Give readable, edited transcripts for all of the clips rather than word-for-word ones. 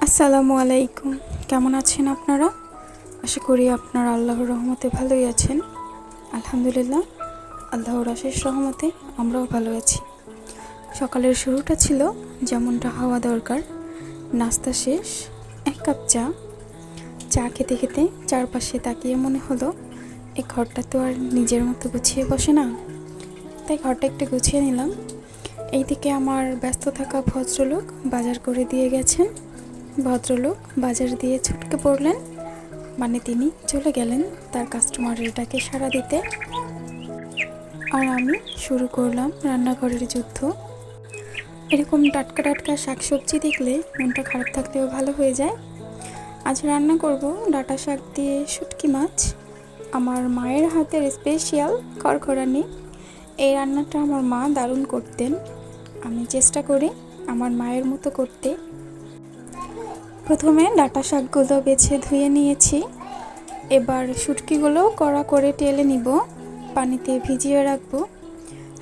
আসসালামু আলাইকুম। কেমন আছেন আপনারা? আশা করি আপনারা আল্লাহর রহমতে ভালোই আছেন। আলহামদুলিল্লাহ, আল্লাহর অশেষ রহমতে আমরাও ভালো আছি। সকালের শুরুটা ছিল যেমনটা হওয়া দরকার। নাস্তা শেষ, 1 কাপ চা। চা খেতে খেতে চারপাশে তাকিয়ে মনে হলো এই ঘরটা তো আর নিজের মতো গুছিয়ে বসে না, তাই ঘরটা একটু গুছিয়ে নিলাম। এইদিকে আমার ব্যস্ত থাকা ভদ্রলোক বাজার করে দিয়ে গেছেন। ভদ্রলোক বাজার দিয়ে ছুটকে পড়লেন, মানে তিনি চলে গেলেন তার কাস্টমারের ডাকে সাড়া দিতে। আর আমি শুরু করলাম রান্নাঘরের যুদ্ধ। এরকম টাটকা টাটকা শাকসবজি দেখলে মনটা খারাপ থাকলেও ভালো হয়ে যায়। আজ রান্না করব ডাঁটা শাক দিয়ে শুটকি মাছ, আমার মায়ের হাতের স্পেশাল খড়খড়ানি। এই রান্নাটা আমার মা দারুণ করতেন, আমি চেষ্টা করি আমার মায়ের মতো করতে। প্রথমে ডাঁটা শাকগুলো বেছে ধুয়ে নিয়েছি। এবার শুটকিগুলো কড়া করে টেলে নিব, পানিতে ভিজিয়ে রাখবো।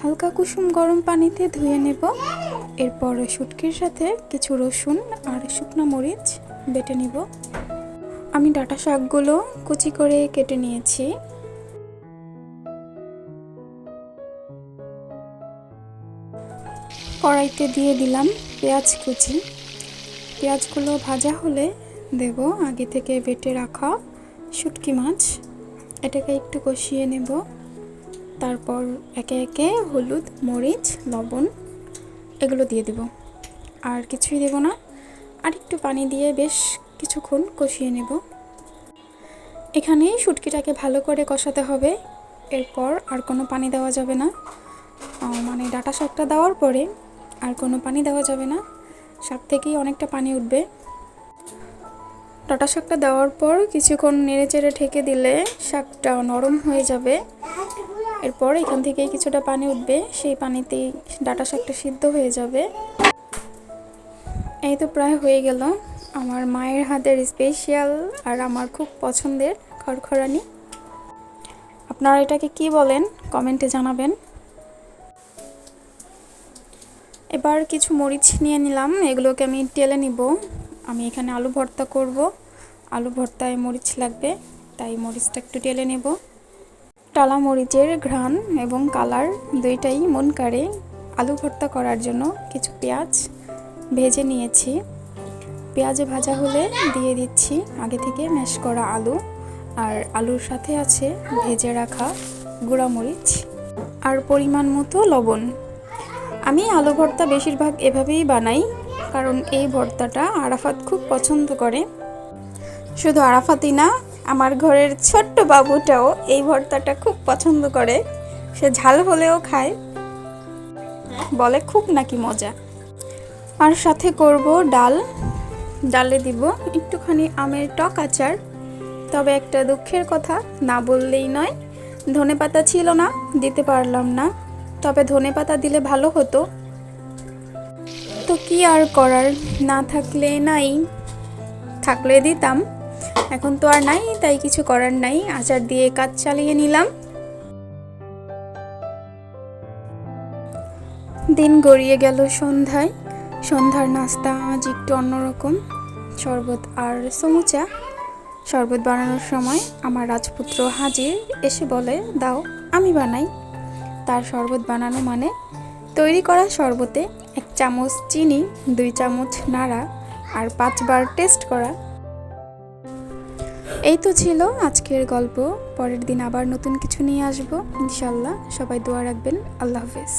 হালকা কুসুম গরম পানিতে ধুয়ে নেব। এরপর শুটকির সাথে কিছু রসুন আর শুকনো মরিচ বেটে নিব। আমি ডাঁটা শাকগুলো কুচি করে কেটে নিয়েছি। কড়াইতে দিয়ে দিলাম পেঁয়াজ কুচি। পেঁয়াজগুলো ভাজা হলে দেব আগে থেকে বেটে রাখা শুটকি মাছ। এটাকে একটু কষিয়ে নেব। তারপর একে একে হলুদ, মরিচ, লবণ এগুলো দিয়ে দেব। আর কিছুই দেব না, আর একটু পানি দিয়ে বেশ কিছুক্ষণ কষিয়ে নেব। এখানে শুটকিটাকে ভালো করে কষাতে হবে। এরপর আর কোনো পানি দেওয়া যাবে না, মানে ডাঁটা শাকটা দেওয়ার পরে আর কোনো পানি দেওয়া যাবে না, শাক থেকেই অনেকটা পানি উঠবে। ডাঁটা শাকটা দেওয়ার পর কিছুক্ষণ নেড়ে চেড়ে ঢেকে দিলে শাকটা নরম হয়ে যাবে। এরপর এখান থেকেই কিছুটা পানি উঠবে, সেই পানিতেই ডাঁটা শাকটা সিদ্ধ হয়ে যাবে। এই তো প্রায় হয়ে গেল আমার মায়ের হাতের স্পেশাল আর আমার খুব পছন্দের খড়খড়ানি। আপনারা এটাকে কি বলেন কমেন্টে জানাবেন। এবার কিছু মরিচ নিয়ে নিলাম, এগুলোকে আমি টেলে নিব। আমি এখানে আলু ভর্তা করব, আলু ভর্তায় মরিচ লাগবে, তাই মরিচটা একটু টেলে নেব। টালা মরিচের ঘ্রাণ এবং কালার দুইটাই মন কাড়ে। আলু ভর্তা করার জন্য কিছু পেঁয়াজ ভেজে নিয়েছি। পেঁয়াজ ভাজা হলে দিয়ে দিচ্ছি আগে থেকে ম্যাশ করা আলু, আর আলুর সাথে আছে ভেজে রাখা গুঁড়া মরিচ আর পরিমাণ মতো লবণ। আমি আলু ভর্তা বেশিরভাগ এভাবেই বানাই, কারণ এই ভর্তাটা আরাফাত খুব পছন্দ করে। শুধু আরাফাতই না, আমার ঘরের ছোট্ট বাবুটাও এই ভর্তাটা খুব পছন্দ করে। সে ঝাল হলেও খায়, বলে খুব নাকি মজা। আর সাথে করব ডাল, ডালে দিব একটুখানি আমের টক আচার। তবে একটা দুঃখের কথা না বললেই নয়, ধনেপাতা ছিল না, দিতে পারলাম না। তবে ধনেপাতা দিলে ভালো হতো, তো কি আর করার, না থাকলে নাই, থাকলে দিতাম। এখন তো আর নাই, তাই কিছু করার নাই, আচার দিয়ে কাজ চালিয়ে নিলাম। দিন গড়িয়ে গেল সন্ধ্যায়। সন্ধ্যার নাস্তা আজ একটু অন্যরকম, শরবত আর সমুচা। শরবত বানানোর সময় আমার রাজপুত্র হাজির, এসে বলে দাও আমি বানাই। তার শরবত বানানো মানে তৈরি করা শরবতে 1 চামচ চিনি, 2 চামচ নাড়া আর 5 বার টেস্ট করা। এই তো ছিল আজকের গল্প। পরের দিন আবার নতুন কিছু নিয়ে আসবো ইনশাল্লাহ। সবাই দোয়া রাখবেন। আল্লাহ হাফেজ।